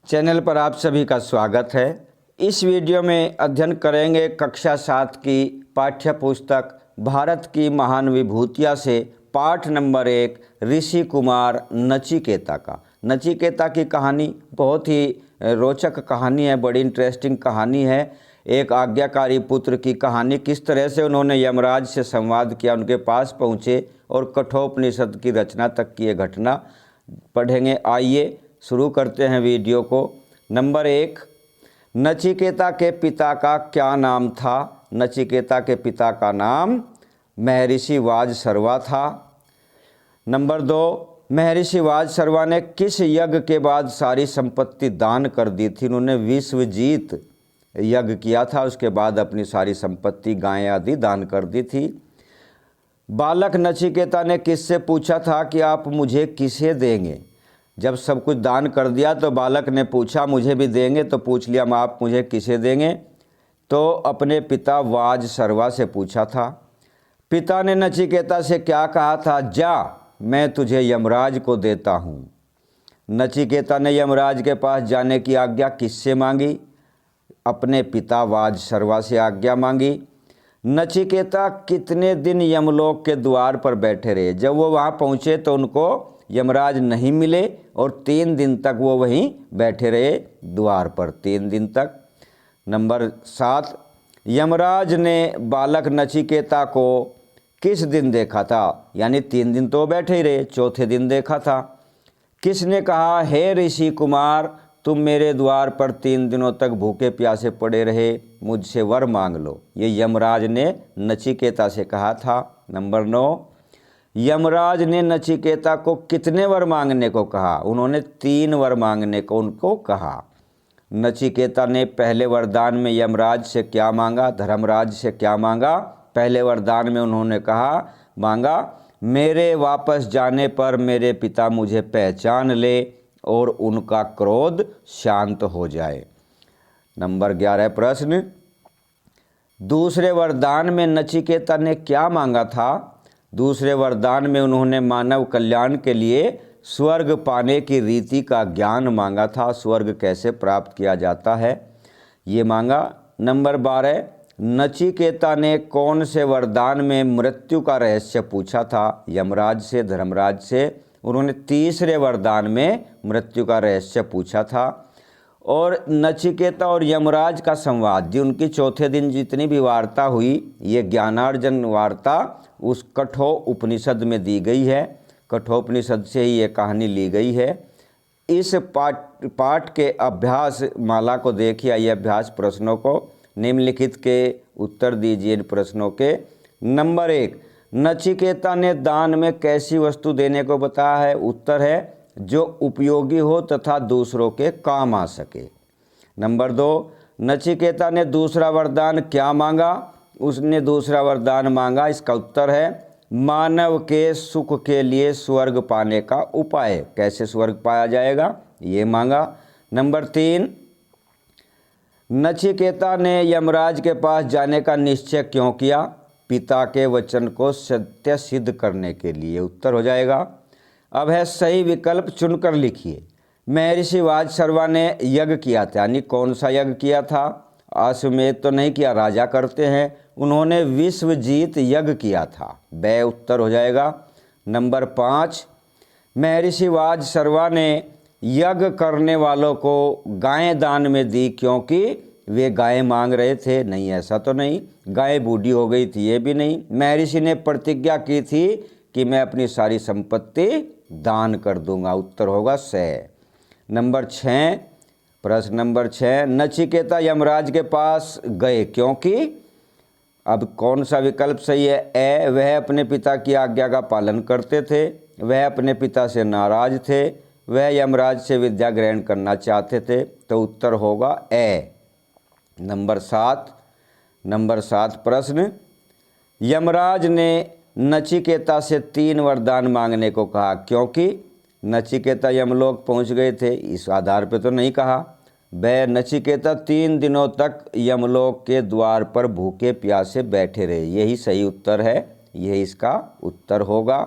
Channel पर आप सभी का स्वागत है। इस वीडियो में अध्ययन करेंगे कक्षा 7 की पाठ्य पुस्तक भारत की महान विभूतियाँ से पाठ नंबर 1 ऋषि कुमार नचिकेता का। नचिकेता की कहानी बहुत ही रोचक कहानी है, बड़ी इंटरेस्टिंग कहानी है। एक आज्ञाकारी पुत्र की कहानी, किस तरह से उन्होंने यमराज से संवाद किया, उनके पास पहुँचे और कठोपनिषद की रचना तक की ये घटना पढ़ेंगे। आइए शुरू करते हैं वीडियो को। नंबर 1, नचिकेता के पिता का क्या नाम था? नचिकेता के पिता का नाम महर्षि वाजसर्वा था। नंबर 2, महर्षि वाजसर्वा ने किस यज्ञ के बाद सारी संपत्ति दान कर दी थी? उन्होंने विश्वजीत यज्ञ किया था, उसके बाद अपनी सारी संपत्ति गायें आदि दान कर दी थी। बालक नचिकेता ने किससे पूछा था कि आप मुझे किसे देंगे? जब सब कुछ दान कर दिया तो बालक ने पूछा मुझे भी देंगे, तो पूछ लिया आप मुझे किसे देंगे? तो अपने पिता वाजसर्वा से पूछा था। पिता ने नचिकेता से क्या कहा था? जा, मैं तुझे यमराज को देता हूँ। नचिकेता ने यमराज के पास जाने की आज्ञा किससे मांगी? अपने पिता वाजसर्वा से आज्ञा मांगी। नचिकेता कितने दिन यमलोक के द्वार पर बैठे रहे? जब वो वहाँ पहुँचे तो उनको यमराज नहीं मिले और 3 दिन तक वो वहीं बैठे रहे द्वार पर, 3 दिन तक। नंबर 7, यमराज ने बालक नचिकेता को किस दिन देखा था? यानी 3 दिन तो बैठे ही रहे, चौथे दिन देखा था। किसने कहा हे ऋषि कुमार, तुम मेरे द्वार पर 3 दिनों तक भूखे प्यासे पड़े रहे, मुझसे वर मांग लो? ये यमराज ने नचिकेता से कहा था। नंबर 9, यमराज ने नचिकेता को कितने वर मांगने को कहा? उन्होंने 3 वर मांगने को उनको कहा। नचिकेता ने पहले वरदान में यमराज से क्या मांगा, धर्मराज से क्या मांगा? पहले वरदान में उन्होंने कहा मांगा, मेरे वापस जाने पर मेरे पिता मुझे पहचान ले और उनका क्रोध शांत हो जाए। नंबर 11 प्रश्न, दूसरे वरदान में नचिकेता ने क्या मांगा था? दूसरे वरदान में उन्होंने मानव कल्याण के लिए स्वर्ग पाने की रीति का ज्ञान मांगा था। स्वर्ग कैसे प्राप्त किया जाता है ये मांगा। नंबर 12, नचिकेता ने कौन से वरदान में मृत्यु का रहस्य पूछा था? यमराज से, धर्मराज से। उन्होंने तीसरे वरदान में मृत्यु का रहस्य पूछा था। और नचिकेता और यमराज का संवाद, जो उनकी चौथे दिन जितनी भी वार्ता हुई, ये ज्ञानार्जन वार्ता उस कठोपनिषद में दी गई है। कठोपनिषद से ही ये कहानी ली गई है। इस पाठ के अभ्यास माला को देखिए, ये अभ्यास प्रश्नों को निम्नलिखित के उत्तर दीजिए इन प्रश्नों के। नंबर 1, नचिकेता ने दान में कैसी वस्तु देने को बताया है? उत्तर है जो उपयोगी हो तथा दूसरों के काम आ सके। नंबर 2, नचिकेता ने दूसरा वरदान क्या मांगा? उसने दूसरा वरदान मांगा, इसका उत्तर है मानव के सुख के लिए स्वर्ग पाने का उपाय। कैसे स्वर्ग पाया जाएगा ये मांगा। नंबर 3, नचिकेता ने यमराज के पास जाने का निश्चय क्यों किया? पिता के वचन को सत्य सिद्ध करने के लिए। उत्तर हो जाएगा। अब है सही विकल्प चुनकर लिखिए। महर्षि वाजसर्वा ने यज्ञ किया था, यानी कौन सा यज्ञ किया था? अश्वमेध तो नहीं किया, राजा करते हैं। उन्होंने विश्वजीत यज्ञ किया था, ब उत्तर हो जाएगा। नंबर 5, महर्षि वाजसर्वा ने यज्ञ करने वालों को गायें दान में दी क्योंकि वे गायें मांग रहे थे? नहीं, ऐसा तो नहीं। गायें बूढ़ी हो गई थी, ये भी नहीं। महर्षि ने प्रतिज्ञा की थी कि मैं अपनी सारी संपत्ति दान कर दूंगा। उत्तर होगा स। नंबर 6, प्रश्न नंबर 6, नचिकेता यमराज के पास गए क्योंकि? अब कौन सा विकल्प सही है? ए, वह अपने पिता की आज्ञा का पालन करते थे, वह अपने पिता से नाराज थे, वह यमराज से विद्या ग्रहण करना चाहते थे। तो उत्तर होगा ए। नंबर 7 प्रश्न, यमराज ने नचिकेता से 3 वरदान मांगने को कहा क्योंकि? नचिकेता यमलोक पहुंच गए थे, इस आधार पर तो नहीं कहा। ब, नचिकेता 3 दिनों तक यमलोक के द्वार पर भूखे प्यासे बैठे रहे। यही सही उत्तर है, यही इसका उत्तर होगा।